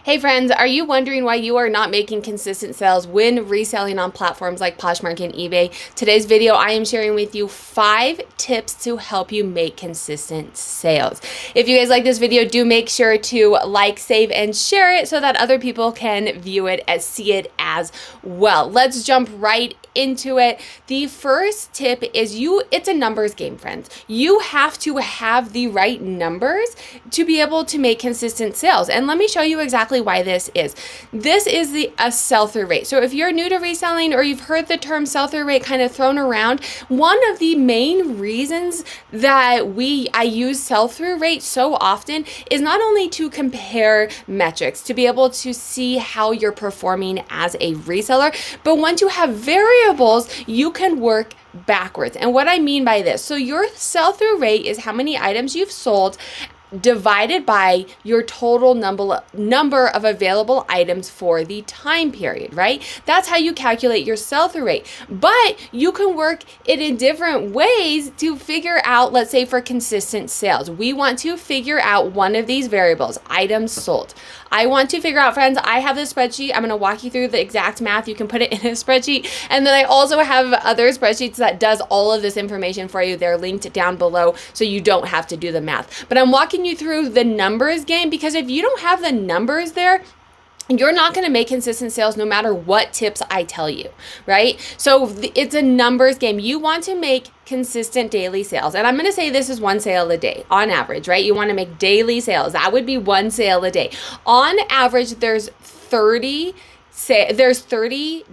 Hey friends, are you wondering why you are not making consistent sales when reselling on platforms like Poshmark and eBay? Today's video, I am sharing with you 5 tips to help you make consistent sales. If you guys like this video, do make sure to like, save, and share it so that other people can view it and see it as well. Let's jump right into it. The first tip is it's a numbers game, friends. You have to have the right numbers to be able to make consistent sales. And let me show you exactly why this is. This is a sell-through rate. So if you're new to reselling or you've heard the term sell-through rate kind of thrown around, one of the main reasons that I use sell-through rate so often is not only to compare metrics, to be able to see how you're performing as a reseller, but once you have variables, you can work backwards. And what I mean by this, so your sell-through rate is how many items you've sold divided by your total number of available items for the time period, right? That's how you calculate your sell-through rate. But you can work it in different ways to figure out, let's say for consistent sales, we want to figure out one of these variables, items sold. I want to figure out, friends, I have this spreadsheet. I'm going to walk you through the exact math. You can put it in a spreadsheet. And then I also have other spreadsheets that does all of this information for you. They're linked down below so you don't have to do the math. But I'm walking you through the numbers game because if you don't have the numbers there, you're not going to make consistent sales no matter what tips I tell you, right? So it's a numbers game. You want to make consistent daily sales. And I'm going to say this is 1 sale a day on average, right? You want to make daily sales. That would be 1 sale a day. On average, there's 30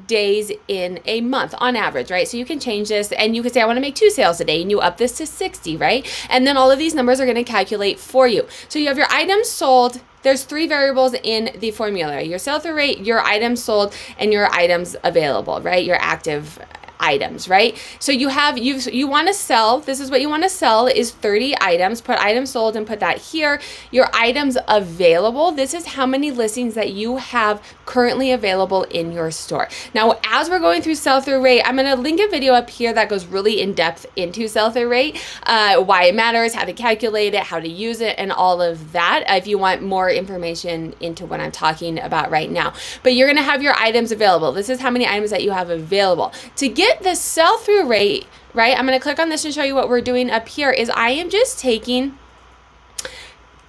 days in a month on average, right? So you can change this and you can say, I want to make 2 sales a day, and you up this to 60, right? And then all of these numbers are going to calculate for you. So you have your items sold. There's 3 variables in the formula: your sell-through rate, your items sold, and your items available, right? Your active items, right? So you want to sell, this is what you want to sell is 30 items, put items sold and put that here. Your items available, this is how many listings that you have currently available in your store. Now, as we're going through sell-through rate, I'm going to link a video up here that goes really in depth into sell-through rate, why it matters, how to calculate it, how to use it, and all of that, if you want more information into what I'm talking about right now. But you're going to have your items available. This is how many items that you have available. To get the sell-through rate, right, I'm going to click on this and show you what we're doing up here is I am just taking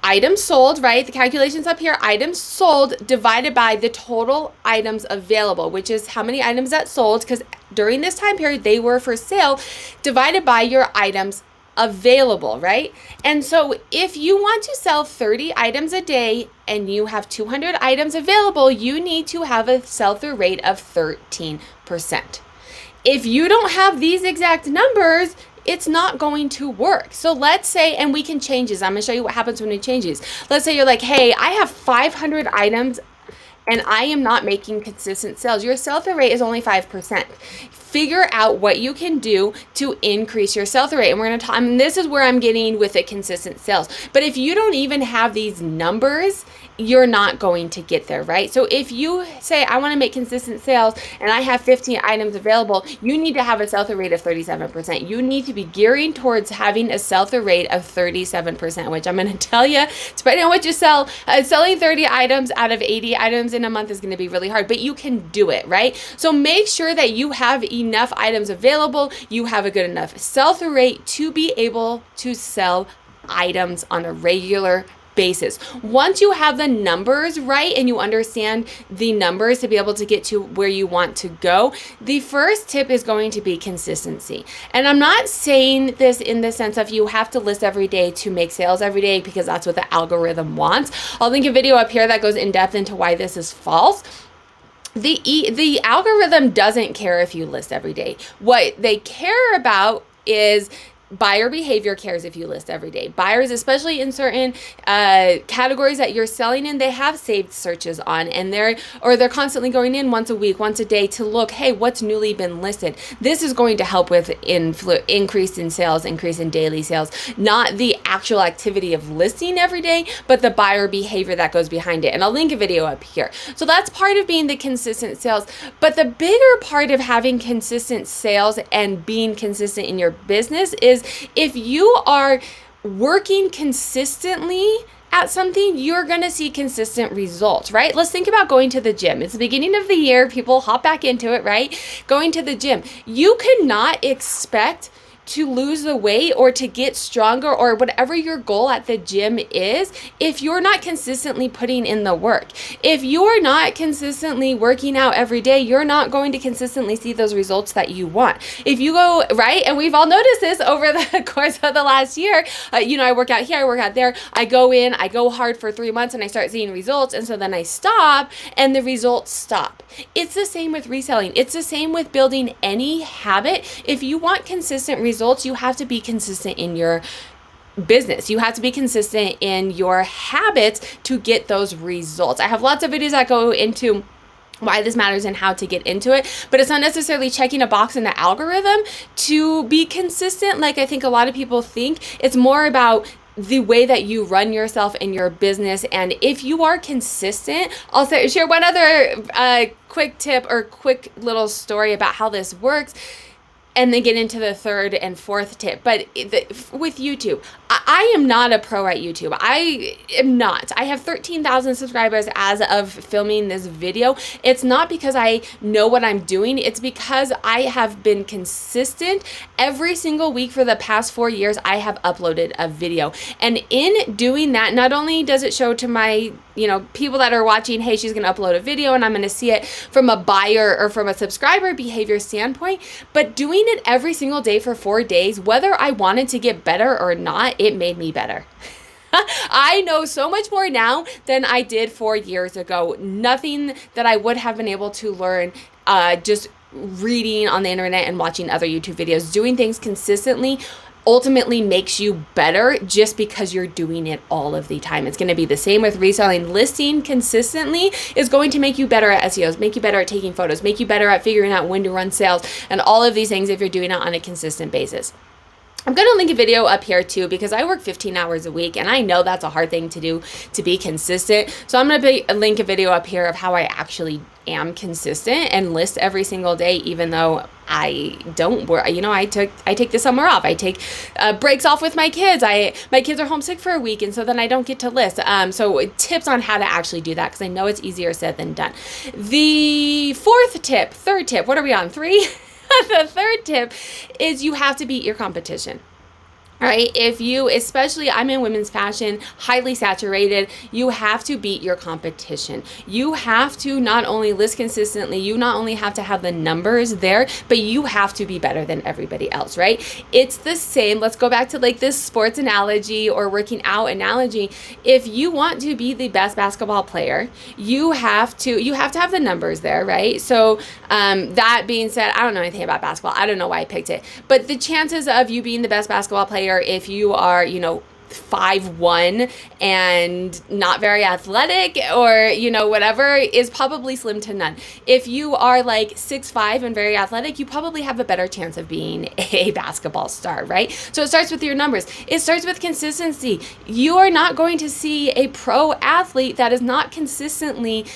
items sold, right? The calculations up here, items sold divided by the total items available, which is how many items that sold, because during this time period they were for sale, divided by your items available, right? And so if you want to sell 30 items a day and you have 200 items available, you need to have a sell-through rate of 13%. If you don't have these exact numbers, it's not going to work. So let's say, and we can change this. I'm going to show you what happens when we change these. Let's say you're like, hey, I have 500 items and I am not making consistent sales. Your sell-through rate is only 5%. Figure out what you can do to increase your sell-through rate. And we're going to talk, this is where I'm getting with it, consistent sales. But if you don't even have these numbers, you're not going to get there, right? So if you say, I want to make consistent sales and I have 15 items available, you need to have a sell-through rate of 37%. You need to be gearing towards having a sell-through rate of 37%, which I'm going to tell you, depending on what you sell, selling 30 items out of 80 items in a month is going to be really hard, but you can do it, right? So make sure that you have enough items available, you have a good enough sell-through rate to be able to sell items on a regular basis. Once you have the numbers right and you understand the numbers to be able to get to where you want to go, the first tip is going to be consistency. And I'm not saying this in the sense of you have to list every day to make sales every day because that's what the algorithm wants. I'll link a video up here that goes in depth into why this is false. The algorithm doesn't care if you list every day. What they care about is buyer behavior cares if you list every day. Buyers, especially in certain categories that you're selling in, they have saved searches on, and they're constantly going in once a week, once a day to look, hey, what's newly been listed. This is going to help with increase in sales, increase in daily sales, not the actual activity of listing every day, but the buyer behavior that goes behind it. And I'll link a video up here. So that's part of being the consistent sales. But the bigger part of having consistent sales and being consistent in your business is if you are working consistently at something, you're going to see consistent results, right? Let's think about going to the gym. It's the beginning of the year. People hop back into it, right? Going to the gym. You cannot expect to lose the weight or to get stronger or whatever your goal at the gym is if you're not consistently putting in the work. If you're not consistently working out every day, you're not going to consistently see those results that you want. If you go, right, and we've all noticed this over the course of the last year, I work out here, I work out there, I go in, I go hard for 3 months and I start seeing results, and so then I stop and the results stop. It's the same with reselling. It's the same with building any habit. If you want consistent results, you have to be consistent in your business. You have to be consistent in your habits to get those results. I have lots of videos that go into why this matters and how to get into it, but it's not necessarily checking a box in the algorithm to be consistent like I think a lot of people think. It's more about the way that you run yourself and your business. And if you are consistent, I'll share one other quick tip or quick little story about how this works, and then get into the third and fourth tip. But with YouTube, I am not a pro at YouTube. I am not. I have 13,000 subscribers as of filming this video. It's not because I know what I'm doing. It's because I have been consistent. Every single week for the past 4 years, I have uploaded a video. And in doing that, not only does it show to my people that are watching, hey, she's gonna upload a video and I'm gonna see it from a buyer or from a subscriber behavior standpoint, but doing it every single day for 4 days, whether I wanted to get better or not, it made me better. I know so much more now than I did 4 years ago. Nothing that I would have been able to learn just reading on the internet and watching other YouTube videos. Doing things consistently ultimately makes you better just because you're doing it all of the time. It's going to be the same with reselling. Listing consistently is going to make you better at SEOs, make you better at taking photos, make you better at figuring out when to run sales, and all of these things if you're doing it on a consistent basis. I'm going to link a video up here too because I work 15 hours a week and I know that's a hard thing to do to be consistent. So I'm going to link a video up here of how I actually am consistent and list every single day, even though I don't work. I take the summer off. I take breaks off with my kids. My kids are homesick for a week, and so then I don't get to list. So tips on how to actually do that, because I know it's easier said than done. The third tip, what are we on? 3? The third tip is you have to beat your competition. All right, especially I'm in women's fashion, highly saturated, you have to beat your competition. You have to not only list consistently, you not only have to have the numbers there, but you have to be better than everybody else, right? It's the same. Let's go back to like this sports analogy or working out analogy. If you want to be the best basketball player, you have to have the numbers there, right? So that being said, I don't know anything about basketball. I don't know why I picked it, but the chances of you being the best basketball player if you are 5'1" and not very athletic or whatever is probably slim to none. If you are like 6'5" and very athletic, you probably have a better chance of being a basketball star, right? So it starts with your numbers. It starts with consistency. You are not going to see a pro athlete that is not consistently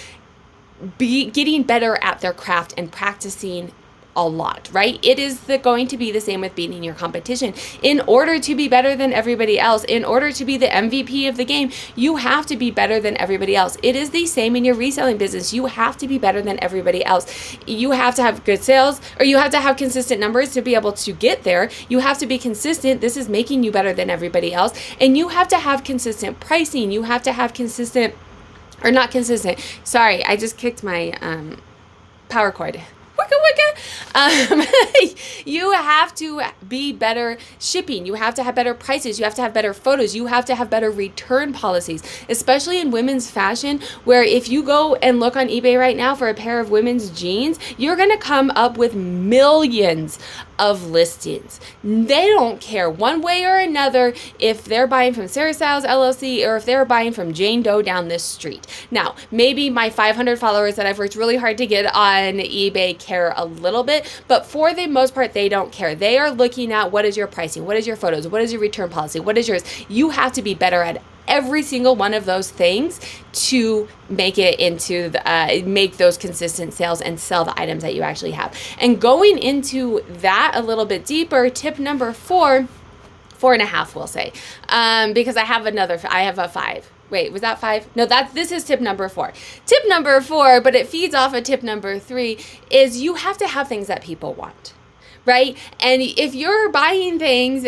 getting better at their craft and practicing a lot, right? It is going to be the same with beating your competition. In order to be better than everybody else, in order to be the MVP of the game, you have to be better than everybody else. It is the same in your reselling business. You have to be better than everybody else. You have to have good sales, or you have to have consistent numbers to be able to get there. You have to be consistent. This is making you better than everybody else. And you have to have consistent pricing. You have to have not consistent. Sorry, I just kicked my power cord. You have to be better shipping. You have to have better prices. You have to have better photos. You have to have better return policies, especially in women's fashion, where if you go and look on eBay right now for a pair of women's jeans, you're going to come up with millions of listings. They don't care one way or another if they're buying from SarahStylesLLC or if they're buying from Jane Doe down this street. Now, maybe my 500 followers that I've worked really hard to get on eBay care a little bit, but for the most part, they don't care. They are looking at what is your pricing, what is your photos, what is your return policy, what is yours. You have to be better at every single one of those things to make it into make those consistent sales and sell the items that you actually have. And going into that a little bit deeper, tip number 4.5, we'll say, because I have a 5. wait, was that 5? No, this is tip number 4. Tip number 4, but it feeds off of tip number 3, is you have to have things that people want, right? And if you're buying things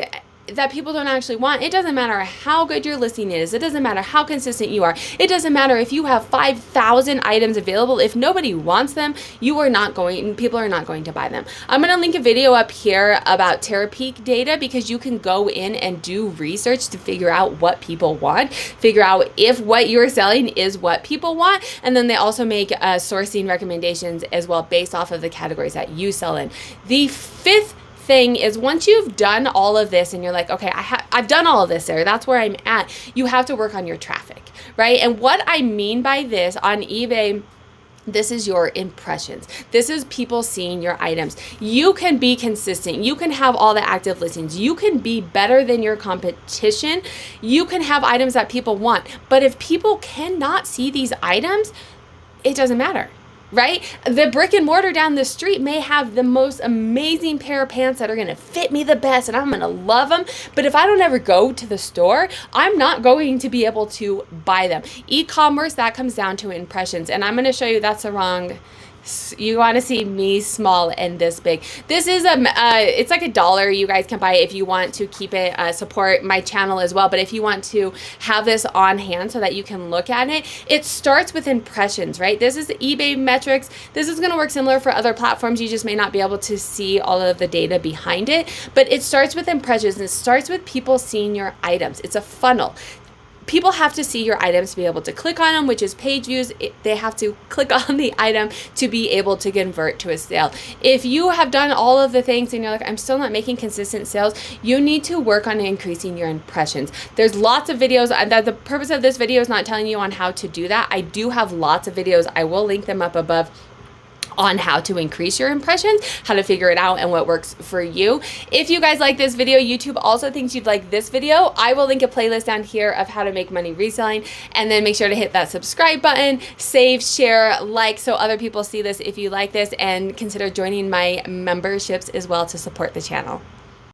that people don't actually want, it doesn't matter how good your listing is. It doesn't matter how consistent you are. It doesn't matter if you have 5,000 items available. If nobody wants them, people are not going to buy them. I'm going to link a video up here about Terapeak data, because you can go in and do research to figure out what people want, figure out if what you're selling is what people want. And then they also make sourcing recommendations as well based off of the categories that you sell in. The 5th thing is, once you've done all of this and you're like, okay, I've done all of this, Sarah, that's where I'm at, you have to work on your traffic, right? And what I mean by this on eBay, this is your impressions. This is people seeing your items. You can be consistent. You can have all the active listings. You can be better than your competition. You can have items that people want. But if people cannot see these items, it doesn't matter. Right? The brick and mortar down the street may have the most amazing pair of pants that are going to fit me the best and I'm going to love them. But if I don't ever go to the store, I'm not going to be able to buy them. E-commerce, that comes down to impressions. And I'm going to show you that's the wrong. You want to see me small and this big. This is it's like $1. You guys can buy it if you want to keep it, support my channel as well. But if you want to have this on hand so that you can look at it, it starts with impressions, right? This is eBay metrics. This is going to work similar for other platforms. You just may not be able to see all of the data behind it, but it starts with impressions. And it starts with people seeing your items. It's a funnel. People have to see your items to be able to click on them, which is page views. They have to click on the item to be able to convert to a sale. If you have done all of the things and you're like, I'm still not making consistent sales, you need to work on increasing your impressions. There's lots of videos. That the purpose of this video is not telling you on how to do that. I do have lots of videos. I will link them up above on how to increase your impressions, how to figure it out, and what works for you. If you guys like this video, YouTube also thinks you'd like this video. I will link a playlist down here of how to make money reselling, and then make sure to hit that subscribe button, save, share, like, so other people see this if you like this, and consider joining my memberships as well to support the channel.